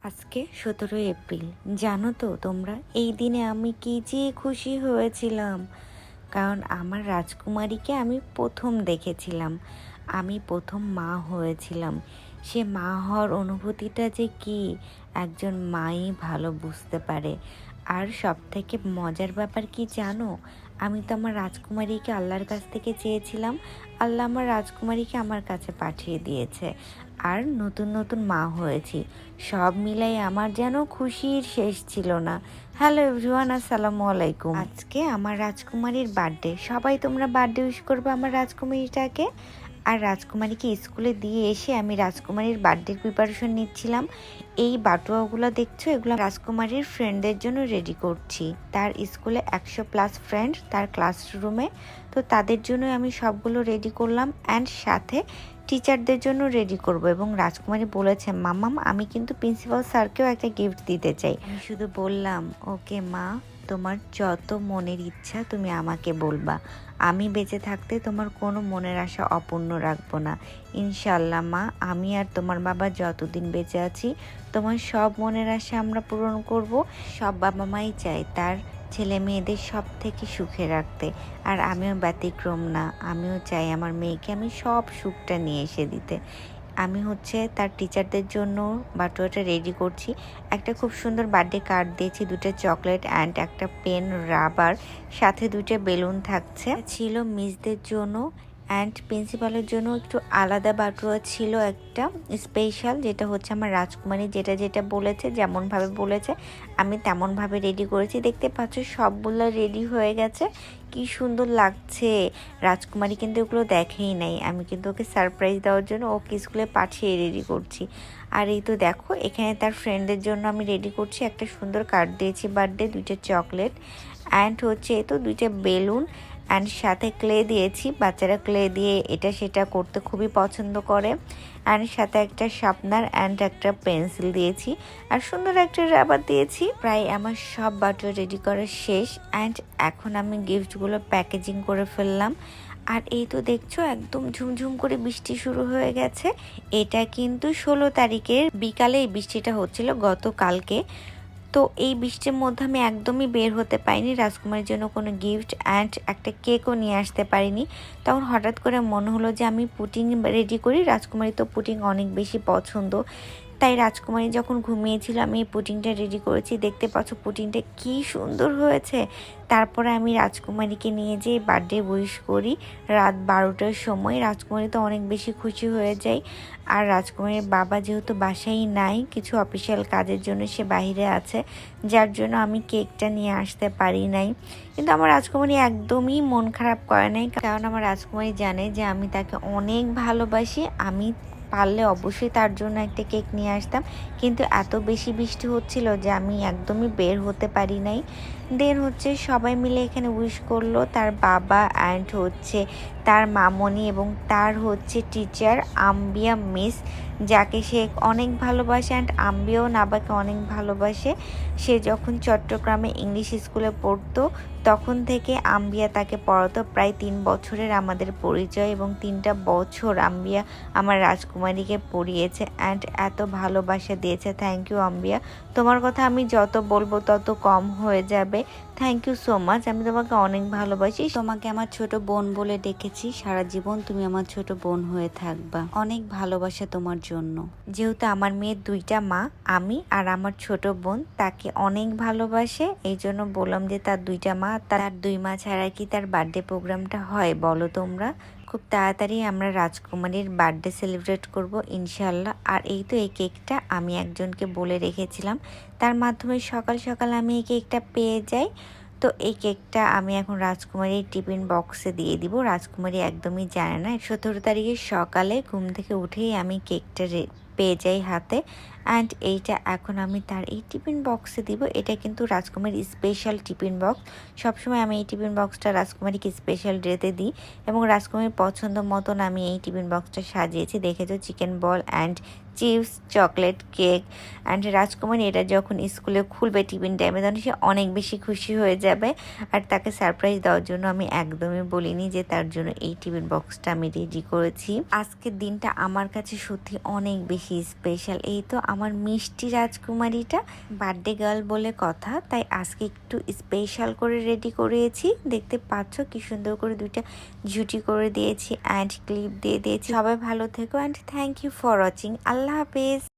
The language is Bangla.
আজকে 17 এপ্রিল। জানো তো তোমরা, এই দিনে আমি কি যে খুশি হয়েছিলাম, কারণ আমার রাজকুমারীকে আমি প্রথম দেখেছিলাম। আমি প্রথম মা হয়েছিলাম। সে মা হওয়ার অনুভূতিটা যে কি, একজন মাই ভালো বুঝতে পারে। আর সব থেকে মজার ব্যাপার কি জানো, আমি তো আমার রাজকুমারীকে আল্লাহর কাছ থেকে চেয়েছিলাম, আল্লাহ আমার রাজকুমারীকে আমার কাছে পাঠিয়ে দিয়েছে। আর নতুন নতুন মা হয়েছি। সব মিলাই আমার যেন খুশির শেষ ছিল না। হ্যালো এভরিওয়ান, আসসালামু আলাইকুম। আজকে আমার রাজকুমারীর বার্থডে। সবাই তোমরা বার্থডে উইশ করবে আমার রাজকুমারীটাকে। আর রাজকুমারীকে স্কুলে দিয়ে এসে আমি রাজকুমারীর বার্থডের প্রিপারেশন নিচ্ছিলাম। এই বাটুয়াগুলো দেখছো, এগুলো রাজকুমারীর ফ্রেন্ডদের জন্য রেডি করছি। তার স্কুলে 100+ ফ্রেন্ড তার ক্লাসরুমে, তো তাদের জন্য আমি সবগুলো রেডি করলাম। অ্যান্ড সাথে টিচারদের জন্য রেডি করব। এবং রাজকুমারী বলেছে, মাম্মাম আমি কিন্তু প্রিন্সিপাল স্যারকেও একটা গিফট দিতে চাই। আমি শুধু বললাম, ওকে মা, তোমার যত মনের ইচ্ছা তুমি আমাকে বলবা। আমি বেঁচে থাকতে তোমার কোনো মনের আশা অপূর্ণ রাখবো না, ইনশাল্লাহ মা। আমি আর তোমার বাবা যতদিন বেঁচে আছি তোমার সব মনের আশা আমরা পূরণ করব। সব বাবা মাই চায় তার ছেলে মেয়েদের সব থেকে সুখে রাখতে, আর আমিও ব্যতিক্রম না। আমিও চাই আমার মেয়েকে আমি সব সুখটা নিয়ে এসে দিতে। আমি তার টিচারদের জন্য বাটুয়াটা রেডি করছি। একটা খুব সুন্দর বার্থডে কার্ড দিয়েছি, 2টা চকলেট অ্যান্ড একটা পেন, রাবার, সাথে 2টা বেলুন থাকছে। ছিল মিসদের জন্য অ্যান্ড প্রিন্সিপালের জন্য একটু আলাদা বাটুয়া ছিল, একটা স্পেশাল, যেটা আমার রাজকুমারী যেটা যেটা বলেছে, যেমনভাবে বলেছে আমি তেমনভাবে রেডি করেছি। দেখতে পাচ্ছ সবগুলো রেডি হয়ে গেছে, কি সুন্দর লাগছে। রাজকুমারী কিন্তু ওগুলো দেখেই নাই, আমি কিন্তু ওকে সারপ্রাইজ দেওয়ার জন্য ওকে স্কুলে পাঠিয়ে রেডি করছি। আর এই তো দেখো, এখানে তার ফ্রেন্ডদের জন্য আমি রেডি করছি। একটা সুন্দর কার্ড দিয়েছি বার্থডে, 2টা চকলেট অ্যান্ড এই তো 2টা বেলুন অ্যান্ড সাথে ক্লে দিয়েছি। বাচ্চারা ক্লে দিয়ে এটা সেটা করতে খুবই পছন্দ করে। অ্যান্ড সাথে একটা শার্পনার অ্যান্ড একটা পেন্সিল দিয়েছি, আর সুন্দর একটা রাবার দিয়েছি। প্রায় আমার সব বাটুয়া রেডি করা শেষ অ্যান্ড এখন আমি গিফটগুলো প্যাকেজিং করে ফেললাম। আর এই তো দেখছো, একদম ঝুমঝুম করে বৃষ্টি শুরু হয়ে গেছে। এটা কিন্তু 16 তারিখের বিকালে এই বৃষ্টিটা হচ্ছিল, গতকালকে। তো এই বৃষ্টির মধ্যে আমি একদমই বের হতে পারিনি, রাজকুমারীর জন্য কোনো গিফট অ্যান্ড একটা কেকও নিয়ে আসতে পারিনি। তখন হঠাৎ করে মনে হলো যে আমি পুডিং রেডি করি। রাজকুমারী তো পুডিং অনেক বেশি পছন্দ, তাই রাজকুমারী যখন ঘুমিয়েছিল আমি এই পুডিংটা রেডি করেছি। দেখতে পাচ্ছ পুডিংটা কি সুন্দর হয়েছে। তারপরে আমি রাজকুমারীকে নিয়ে যেয়ে বার্থডে উইশ করি রাত 12টার সময়। রাজকুমারী তো অনেক বেশি খুশি হয়ে যায়। আর রাজকুমারীর বাবা যেহেতু বাসায় নাই, কিছু অফিসিয়াল কাজের জন্য সে বাইরে আছে, যার জন্য আমি কেকটা নিয়ে আসতে পারি নাই। কিন্তু আমার রাজকুমারী একদমই মন খারাপ করে নাই, কারণ আমার রাজকুমারী জানে যে আমি তাকে অনেক ভালোবাসি। আমি পারলে অবশ্যই তার জন্য একটা কেক নিয়ে আসতাম, কিন্তু এত বেশি বৃষ্টি হচ্ছিল যে আমি একদমই বের হতে পারি নাই। দেন সবাই মিলে এখানে উইশ করলো, তার বাবা অ্যান্ড তার মামনি এবং তার টিচার আম্বিয়া মিস, যাকে সে অনেক ভালোবাসে অ্যান্ড আম্বিয়াও নাবাকে অনেক ভালোবাসে। সে যখন চট্টগ্রামে ইংলিশ স্কুলে পড়তো তখন থেকে আম্বিয়া তাকে পড়াতো। প্রায় 3 বছরের আমাদের পরিচয়, এবং 3টা বছর আম্বিয়া আমার রাজকুমারীকে পড়িয়েছে অ্যান্ড এত ভালোবাসা দিয়েছে। থ্যাংক ইউ আম্বিয়া, তোমার কথা আমি যত বলবো তত কম হয়ে যাবে। থ্যাংক ইউ সো মাচ, আমি তোমাকে অনেক ভালোবাসি। তোমাকে আমার ছোট বোন বলে ডেকেছি, সারা জীবন তুমি আমার ছোট বোন হয়ে থাকবা। অনেক ভালোবাসা তোমার জন্য। যেহেতু আমার মেয়ের 2টা মা, আমি আর আমার ছোট বোন তাকে অনেক ভালোবাসে, এই জন্য বললাম যে তার 2টা মা, তার 2 মা ছাড়া কি তার বার্থডে প্রোগ্রামটা হয় বলো তোমরা। খুব তাড়াতাড়ি আমরা রাজকুমারীর বার্থডে সেলিব্রেট করব ইনশাল্লাহ। আর এই তো এই কেকটা আমি একজনকে বলে রেখেছিলাম, তার মাধ্যমে সকাল সকাল আমি এই কেকটা পেয়ে যাই। তো এই কেকটা আমি এখন রাজকুমারীর টিফিন বক্সে দিয়ে দিব। রাজকুমারী একদমই জানে না। 17 তারিখের সকালে ঘুম থেকে উঠেই আমি কেকটা পেয়ে যাই হাতে, অ্যান্ড এইটা এখন আমি তার এই টিফিন বক্সে দিব। এটা কিন্তু রাজকুমারীর স্পেশাল টিফিন বক্স। সবসময় আমি এই টিফিন বক্সটা রাজকুমারীকে স্পেশাল ডেতে দিই, এবং রাজকুমারীর পছন্দ মতন আমি এই টিফিন বক্সটা সাজিয়েছি। দেখেছো chicken ball and chips, chocolate, cake. And রাজকুমারী এটা যখন স্কুলে খুলবে টিফিন টাইমে তখন সে অনেক বেশি খুশি হয়ে যাবে। আর তাকে সারপ্রাইজ দেওয়ার জন্য আমি একদমই বলিনি যে তার জন্য এই টিফিন বক্সটা আমি রেডি করেছি। আজকের দিনটা আমার কাছে সত্যি অনেক বেশি স্পেশাল। এই তো আমার মিষ্টি রাজকুমারীটা বার্থডে গার্ল বলে কথা, তাই আজকে একটু স্পেশাল করে রেডি করেছি। দেখতে পাচ্ছ কি সুন্দর করে দুইটা ঝুটি করে দিয়েছি অ্যান্ড ক্লিপ দিয়ে দিয়েছি। সবাই ভালো থেকো and thank you for watching. আল্লাহ হাফেজ।